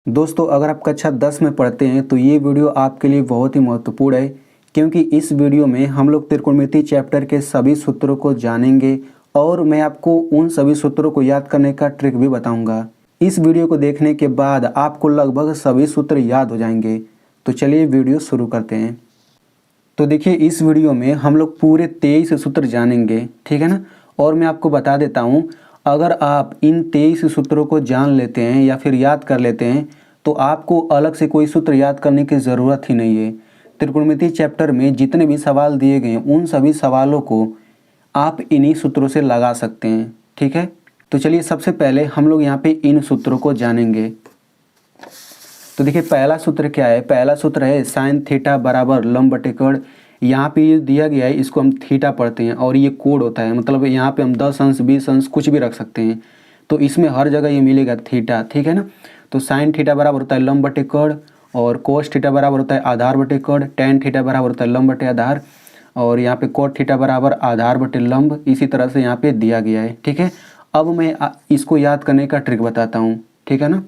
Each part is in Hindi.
दोस्तों अगर आप कक्षा 10 में पढ़ते हैं तो ये वीडियो आपके लिए बहुत ही महत्वपूर्ण है, क्योंकि इस वीडियो में हम लोग त्रिकोणमिति चैप्टर के सभी सूत्रों को जानेंगे और मैं आपको उन सभी सूत्रों को याद करने का ट्रिक भी बताऊंगा। इस वीडियो को देखने के बाद आपको लगभग सभी सूत्र याद हो जाएंगे। तो चलिए वीडियो शुरू करते हैं। तो देखिए इस वीडियो में हम लोग पूरे 23 सूत्र जानेंगे, ठीक है ना। और मैं आपको बता देता हूँ, अगर आप इन 23 सूत्रों को जान लेते हैं या फिर याद कर लेते हैं तो आपको अलग से कोई सूत्र याद करने की ज़रूरत ही नहीं है। त्रिकोणमिति चैप्टर में जितने भी सवाल दिए गए हैं उन सभी सवालों को आप इन्हीं सूत्रों से लगा सकते हैं, ठीक है। तो चलिए सबसे पहले हम लोग यहाँ पे इन सूत्रों को जानेंगे। तो देखिए पहला सूत्र क्या है। पहला सूत्र है साइन थीटा बराबर लंब बटे कर्ण। यहाँ पे ये दिया गया है, इसको हम थीटा पढ़ते हैं और ये कोड होता है, मतलब यहाँ पे हम 10 अंश 20 अंश कुछ भी रख सकते हैं। तो इसमें हर जगह ये मिलेगा थीटा, ठीक है ना। तो साइन थीटा बराबर होता है लंब बटे कर्ण और कोस थीटा बराबर होता है आधार बटे कर्ण। टेन थीटा बराबर होता है लंब बटे आधार और यहाँ पे कोट थीटा बराबर आधार बटे लंब। इसी तरह से यहाँ पे दिया गया है, ठीक है। अब मैं इसको याद करने का ट्रिक बताता हूँ, ठीक है ना।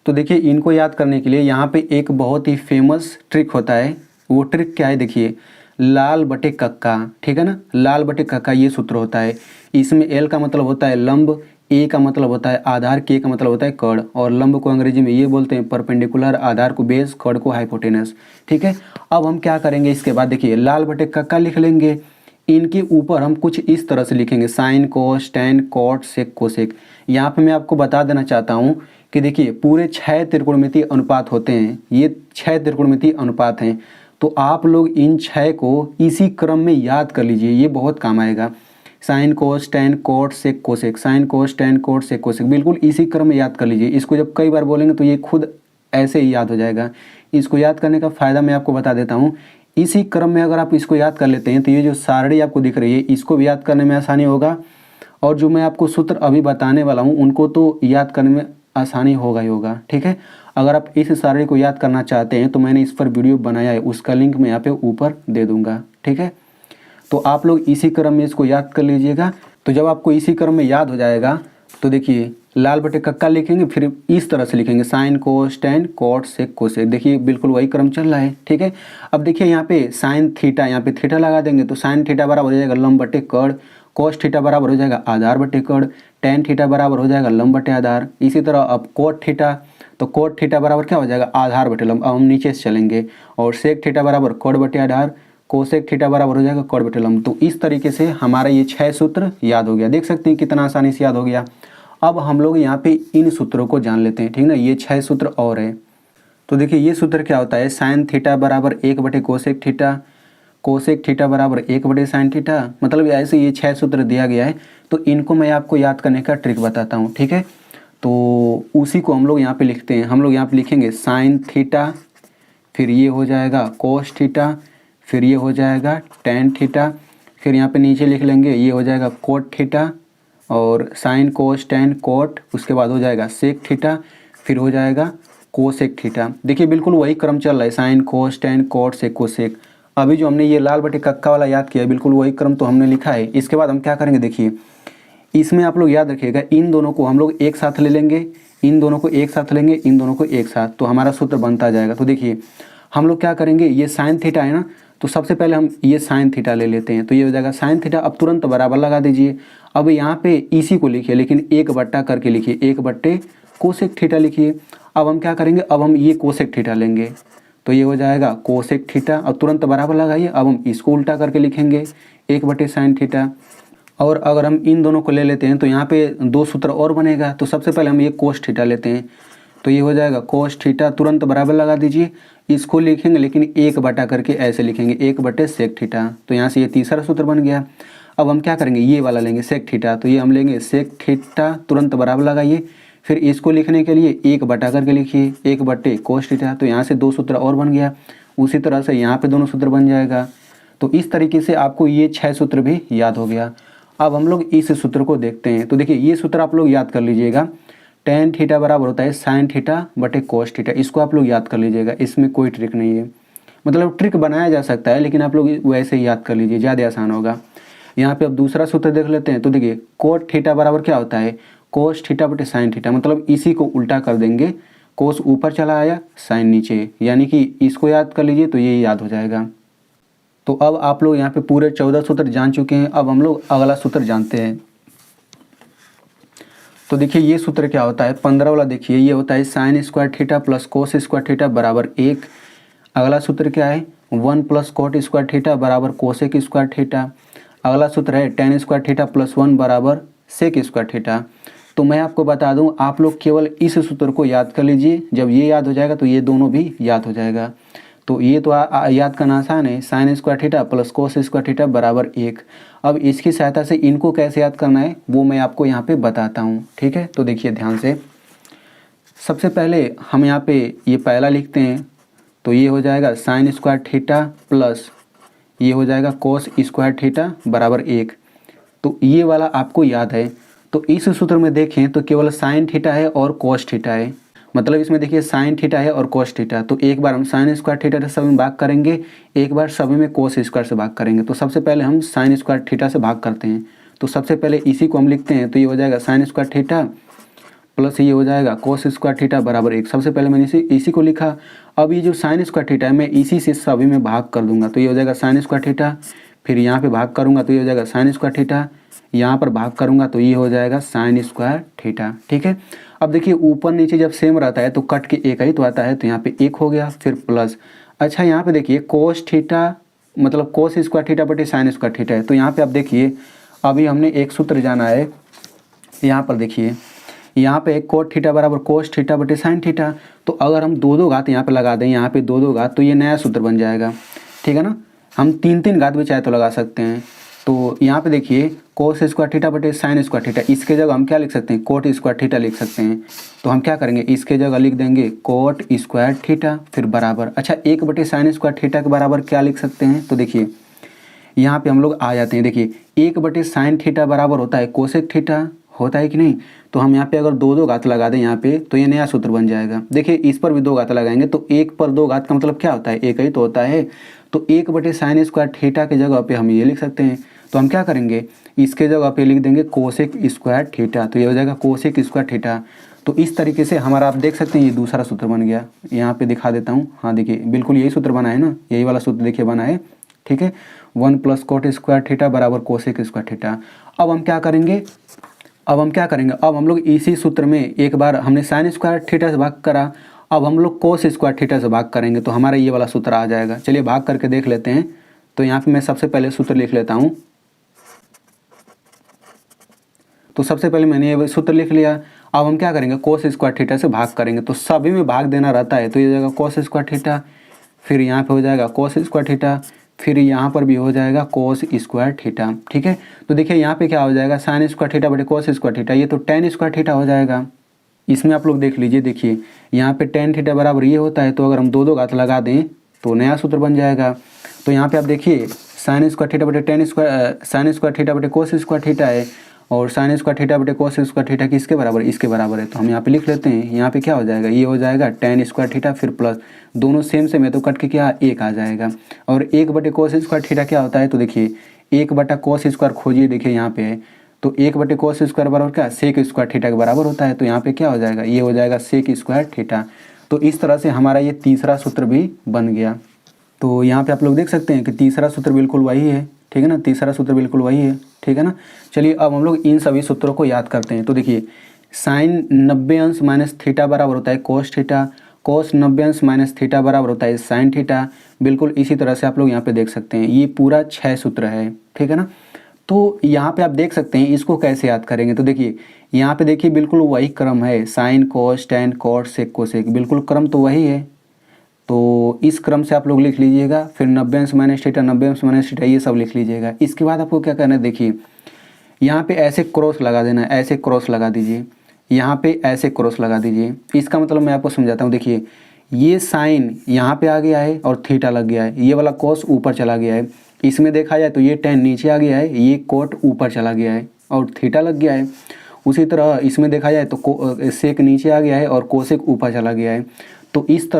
तो देखिए इनको याद करने के लिए यहाँ पे एक बहुत ही फेमस ट्रिक होता है। वो ट्रिक क्या है, देखिए लाल बटे कक्का, ठीक है ना। लाल बटे कक्का ये सूत्र होता है। इसमें एल का मतलब होता है लंब, ए का मतलब होता है आधार, के का मतलब होता है कर्ण और लंब को अंग्रेजी में ये बोलते हैं परपेंडिकुलर, आधार को बेस, कर्ण को हाइपोटेनस, ठीक है। अब हम क्या करेंगे, इसके बाद देखिए लाल बटे कक्का लिख लेंगे। इनके ऊपर हम कुछ इस तरह से लिखेंगे sine cos tan cot sec cosec. यहाँ पे मैं आपको बता देना चाहता हूँ कि देखिए पूरे 6 त्रिकोणमितीय अनुपात होते हैं। ये 6 त्रिकोणमितीय अनुपात हैं। तो आप लोग इन 6 को इसी क्रम में याद कर लीजिए, ये बहुत काम आएगा। Sine cos tan cot sec cosec, sine cos tan cot sec cosec, बिल्कुल इसी क्रम में याद कर लीजिए। इसको जब कई बार बोलेंगे तो ये खुद ऐसे ही याद हो जाएगा। इसको याद करने का फ़ायदा मैं आपको बता देता हूँ। इसी क्रम में अगर आप इसको याद कर लेते हैं तो ये जो सारणी आपको दिख रही है इसको भी याद करने में आसानी होगा, और जो मैं आपको सूत्र अभी बताने वाला हूँ उनको तो याद करने में आसानी होगा ही होगा, ठीक है। अगर आप इस सारणी को याद करना चाहते हैं तो मैंने इस पर वीडियो बनाया है, उसका लिंक मैं यहाँ पे ऊपर दे दूंगा, ठीक है। तो आप लोग इसी क्रम में इसको याद कर लीजिएगा। तो जब आपको इसी क्रम में याद हो जाएगा तो देखिए लाल बटे कक्का लिखेंगे, फिर इस तरह से लिखेंगे sine cos tan cot sec cosec. देखिए बिल्कुल वही क्रम चल रहा है, ठीक है। अब देखिए यहाँ पे साइन थीटा, यहाँ पे थीटा लगा देंगे तो साइन थीटा बराबर हो जाएगा लंब बटे कर्ण, कोस थीटा बराबर हो जाएगा आधार बटे कर्ण, टेन थीटा बराबर हो जाएगा लंब बटे आधार। इसी तरह अब कोट थीटा, तो कोट थीटा बराबर क्या हो जाएगा आधार बटे लंब। अब हम नीचे से चलेंगे और सेक थीटा बराबर कोट बटे आधार, कोसेक थीटा बराबर हो जाएगा कोट बटे लंब। तो इस तरीके से हमारा ये 6 सूत्र याद हो गया। देख सकते हैं कितना आसानी से याद हो गया। अब हम लोग यहाँ पे इन सूत्रों को जान लेते हैं, ठीक ना। ये 6 सूत्र और है। तो देखिए ये सूत्र क्या होता है, साइन थीटा बराबर 1 बटे कोसेक थीटा, कोसेक थीटा बराबर 1 बटे साइन थीटा। मतलब ऐसे ये 6 सूत्र दिया गया है। तो इनको मैं आपको याद करने का ट्रिक बताता हूँ, ठीक है। तो उसी को हम लोग यहाँ पे लिखते हैं। हम लोग यहाँ पे लिखेंगे साइन थीटा, फिर ये हो जाएगा कोस थीटा, फिर ये हो जाएगा टेन थीटा, फिर यहाँ पे नीचे लिख लेंगे ये हो जाएगा कोट थीटा और साइन कोस टेन कोट, उसके बाद हो जाएगा सेक थीटा, फिर हो जाएगा कोसेक थीटा। देखिए बिल्कुल वही क्रम चल रहा है, sine cos tan cot sec cosec. अभी जो हमने ये लाल बटे कक्का वाला याद किया बिल्कुल वही क्रम तो हमने लिखा है। इसके बाद हम क्या करेंगे, देखिए इसमें आप लोग याद रखिएगा इन दोनों को हम लोग एक साथ ले लेंगे, इन दोनों को एक साथ लेंगे, इन दोनों को एक साथ, तो हमारा सूत्र बनता जाएगा। तो देखिए हम लोग क्या करेंगे, ये साइन थीटा है ना, तो सबसे पहले हम ये साइन थीटा ले लेते हैं। तो ये हो जाएगा साइन थीटा। अब तुरंत बराबर लगा दीजिए। अब यहाँ पे इसी को लिखिए, लेकिन एक बट्टा करके लिखिए, एक बट्टे कोसेक थीटा लिखिए। अब हम क्या करेंगे, अब हम ये कोसेक थीटा लेंगे तो ये हो जाएगा कोसेक थीटा। अब तुरंत बराबर लगाइए। अब हम इसको उल्टा करके लिखेंगे, एक बटे साइन थीटा। और अगर हम इन दोनों को ले लेते हैं तो यहाँ पे 2 सूत्र और बनेगा। तो सबसे पहले हम ये कोस थीटा लेते हैं तो ये हो जाएगा कोस थीटा, तुरंत बराबर लगा दीजिए। इसको लिखेंगे लेकिन एक बटा करके ऐसे लिखेंगे, एक बटे सेक थीटा। तो यहाँ से ये तीसरा सूत्र बन गया। अब हम क्या करेंगे, ये वाला लेंगे सेक थीटा, तो ये हम लेंगे सेक थीटा, तुरंत बराबर लगाइए। फिर इसको लिखने के लिए एक बटा करके लिखिए, एक बटे कोस थीटा। तो यहाँ से 2 सूत्र और बन गया। उसी तरह से यहाँ पे दोनों सूत्र बन जाएगा। तो इस तरीके से आपको ये 6 सूत्र भी याद हो गया। अब हम लोग इस सूत्र को देखते हैं। तो देखिए ये सूत्र आप लोग याद कर लीजिएगा, टेन थीटा बराबर होता है साइन थीटा बटे कोस थीटा। इसको आप लोग याद कर लीजिएगा, इसमें कोई ट्रिक नहीं है। मतलब ट्रिक बनाया जा सकता है लेकिन आप लोग वैसे ही याद कर लीजिए, ज़्यादा आसान होगा। यहाँ पे अब दूसरा सूत्र देख लेते हैं। तो देखिए कोट थीटा बराबर क्या होता है, कोस थीटा बटे साइन थीटा। मतलब इसी को उल्टा कर देंगे, कोस ऊपर चला आया, साइन नीचे, यानी कि इसको याद कर लीजिए तो ये याद हो जाएगा। तो अब आप लोग यहाँ पे पूरे 14 सूत्र जान चुके हैं। अब हम लोग अगला सूत्र जानते हैं। तो देखिए ये सूत्र क्या होता है, 15 वाला देखिए, ये होता है sine square theta plus cos square theta बराबर 1। अगला सूत्र क्या है, 1 प्लस कोट स्क्वायर थीटा बराबर कोसेक स्क्वायर थीटा। अगला सूत्र है टेन स्क्वायर थीटा प्लस 1 बराबर सेक स्क्वायर थीटा। तो मैं आपको बता दूं, आप लोग केवल इस सूत्र को याद कर लीजिए। जब ये याद हो जाएगा तो ये दोनों भी याद हो जाएगा। तो ये तो याद करना आसान है, sine square theta plus cos square theta बराबर 1। अब इसकी सहायता से इनको कैसे याद करना है वो मैं आपको यहाँ पे बताता हूँ, ठीक है। तो देखिए ध्यान से, सबसे पहले हम यहाँ पे ये पहला लिखते हैं, तो ये हो जाएगा साइन स्क्वायर थीटा प्लस ये हो जाएगा कोस स्क्वायर थीटा बराबर 1। तो ये वाला आपको याद है। तो इस सूत्र में देखें तो केवल साइन थीटा है और कोस थीटा है, मतलब इसमें देखिए साइन थीटा है और कोस थीटा। तो एक बार हम साइन स्क्वायर थीटा से सभी में भाग करेंगे, एक बार सभी में कोस स्क्वायर से भाग करेंगे। तो सबसे पहले हम साइन स्क्वायर थीटा से भाग करते हैं। तो सबसे पहले इसी को हम लिखते हैं, तो ये हो जाएगा साइन स्क्वायर थीटा प्लस ये हो जाएगा कोस स्क्वायर थीटा बराबर 1। सबसे पहले मैंने इसी को लिखा। अब ये जो साइन स्क्वायर थीटा है मैं इसी से सभी में भाग कर दूंगा। तो ये हो जाएगा साइन स्क्वायर थीटा, फिर यहाँ पे भाग करूँगा तो ये हो जाएगा साइन स्क्वायर थीटा, यहाँ पर भाग करूँगा तो ये हो जाएगा साइन स्क्वायर थीटा, ठीक है। अब देखिए ऊपर नीचे जब सेम रहता है तो कट के एक ही तो आता है, तो यहाँ पे 1 हो गया, फिर प्लस। अच्छा यहाँ पे देखिए कोस थीटा मतलब कोस स्क्वायर थीटा बटे साइन स्क्वायर थीटा है। तो यहाँ पे आप देखिए अभी हमने एक सूत्र जाना है। यहाँ पर देखिए यहाँ पे कोट थीटा बराबर कोस थीटा बटे साइन थीटा। तो अगर हम दो घात यहाँ पे लगा दें, यहाँ पे दो घात, तो ये नया सूत्र बन जाएगा, ठीक है ना। हम 3 घात भी चाहे तो लगा सकते हैं। तो यहाँ पे देखिए कोस स्क्वायर थीटा बटे साइन स्क्वायर थीटा, इसके जगह हम क्या लिख सकते हैं, कोट स्क्वायर थीटा लिख सकते हैं। तो हम क्या करेंगे, इसके जगह लिख देंगे कोट स्क्वायर थीटा, फिर बराबर। अच्छा 1 बटे साइन स्क्वायर थीटा के बराबर क्या लिख सकते हैं, तो देखिए यहाँ पे हम लोग आ जाते हैं। देखिए 1 बटे साइन थीटा बराबर होता है कोसेक थीटा, होता है कि नहीं। तो हम यहाँ पे अगर दो घात लगा दें यहाँ पे, तो ये नया सूत्र बन जाएगा। देखिए इस पर भी 2 घात लगाएंगे तो 1 पर 2 घात का मतलब क्या होता है, 1 ही तो होता है। तो 1 बटे साइन स्क्वायर थीटा के जगह पे हम ये लिख सकते हैं। तो हम क्या करेंगे, इसके जगह पे लिख देंगे कोसेक स्क्वायर थीटा, तो ये हो जाएगा कोसेक स्क्वायर थीटा। तो इस तरीके से हमारा आप देख सकते हैं ये दूसरा सूत्र बन गया। यहाँ पे दिखा देता हूँ, हाँ देखिए बिल्कुल यही सूत्र बना है ना, यही वाला सूत्र देखिए बना है, ठीक है। 1 प्लस कोट स्क्वायर थीटा बराबर कोसेक स्क्वायर थीटा। अब हम क्या करेंगे, अब हम लोग इसी सूत्र में एक बार हमने साइन स्क्वायर थीटा से भाग करा, अब हम लोग कोस स्क्वायर थीटा से भाग करेंगे, तो हमारा ये वाला सूत्र आ जाएगा। चलिए भाग करके देख लेते हैं। तो यहाँ पे मैं सबसे पहले सूत्र लिख लेता हूँ। तो सबसे पहले मैंने ये सूत्र लिख लिया। अब हम क्या करेंगे, कोस स्क्वायर थीटा से भाग करेंगे। तो सभी में भाग देना रहता है, तो ये हो जाएगा कोस स्क्वायर थीटा, फिर यहाँ पे हो जाएगा कोस स्क्वायर थीटा, फिर यहाँ पर भी हो जाएगा कोस स्क्वायर थीटा, ठीक है। तो देखिए यहाँ पे क्या हो जाएगा, साइन स्क्वायर थीटा बटे कोस स्क्वायर थीटा, ये तो टेन स्क्वायर थीटा हो जाएगा। इसमें आप लोग देख लीजिए, देखिए यहाँ पे टेन थीटा बराबर ये होता है। तो अगर हम दो घात लगा दें तो नया सूत्र बन जाएगा। तो यहाँ पे आप देखिए साइन स्क्वायर थीटा बटे साइन स्क्वायर थीटा बटे कोस स्क्वायर थीटा है, और साइन स्क्वायर थीटा बटे कोस स्क्वायर थीटा किसके बराबर, इसके बराबर है। तो हम यहाँ पे लिख लेते हैं। यहाँ पे क्या हो जाएगा, ये हो जाएगा टेन स्क्वायर थीटा, फिर प्लस दोनों सेम है तो कट के क्या 1 आ जाएगा। और 1 बटे कोस स्क्वायर थीटा क्या होता है, तो देखिए 1 बटा कोस स्क्वायर खोजिए, देखिए यहाँ पे है। तो 1 बटे कोस स्क्वायर बराबर क्या, सेक स्क्वायर थीटा के बराबर होता है। तो यहाँ पे क्या हो जाएगा, ये हो जाएगा सेक स्क्वायर थीटा। तो इस तरह से हमारा ये तीसरा सूत्र भी बन गया। तो यहाँ पे आप लोग देख सकते हैं कि तीसरा सूत्र बिल्कुल वही है, ठीक है ना, तीसरा सूत्र बिल्कुल वही है, ठीक है ना। चलिए अब हम लोग इन सभी सूत्रों को याद करते हैं। तो देखिए साइन 90 अंश माइनस थीटा बराबर होता है कोस थीटा, कोस 90 अंश माइनस थीटा बराबर होता है साइन थीटा। बिल्कुल इसी तरह से आप लोग यहाँ पे देख सकते हैं, ये पूरा 6 सूत्र है, ठीक है ना। तो यहाँ पे आप देख सकते हैं इसको कैसे याद करेंगे। तो देखिए यहाँ पे देखिए बिल्कुल वही क्रम है, sine cos tan cot sec cosec, बिल्कुल क्रम तो वही है। तो इस क्रम से आप लोग लिख लीजिएगा। फिर 90 अंश माइनस थीटा, 90 अंश माइनस थीटा, ये सब लिख लीजिएगा। इसके बाद आपको क्या करना है, देखिए यहाँ पे ऐसे क्रॉस लगा देना है, ऐसे क्रॉस लगा दीजिए, यहाँ पे ऐसे क्रॉस लगा दीजिए। इसका मतलब मैं आपको समझाता हूँ। देखिए ये साइन यहाँ पे आ गया है और थीटा लग गया है, ये वाला कोस ऊपर चला गया है। इसमें देखा जाए तो ये टेन नीचे आ गया है, ये कोट ऊपर चला गया है और थीटा लग गया है। उसी तरह इसमें देखा जाए तो सेक नीचे आ गया है और कोसेक ऊपर चला गया है। तो इस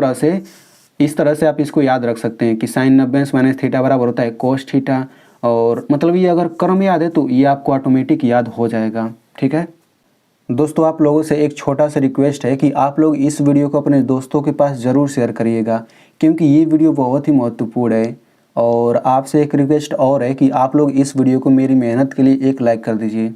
तरह से आप इसको याद रख सकते हैं कि साइन 90 अंश माइनस थीटा बराबर होता है कोस थीटा। और मतलब ये अगर क्रम याद है तो ये आपको ऑटोमेटिक याद हो जाएगा, ठीक है। दोस्तों आप लोगों से एक छोटा सा रिक्वेस्ट है कि आप लोग इस वीडियो को अपने दोस्तों के पास ज़रूर शेयर करिएगा, क्योंकि ये वीडियो बहुत ही महत्वपूर्ण है। और आपसे एक रिक्वेस्ट और है कि आप लोग इस वीडियो को मेरी मेहनत के लिए एक लाइक कर दीजिए।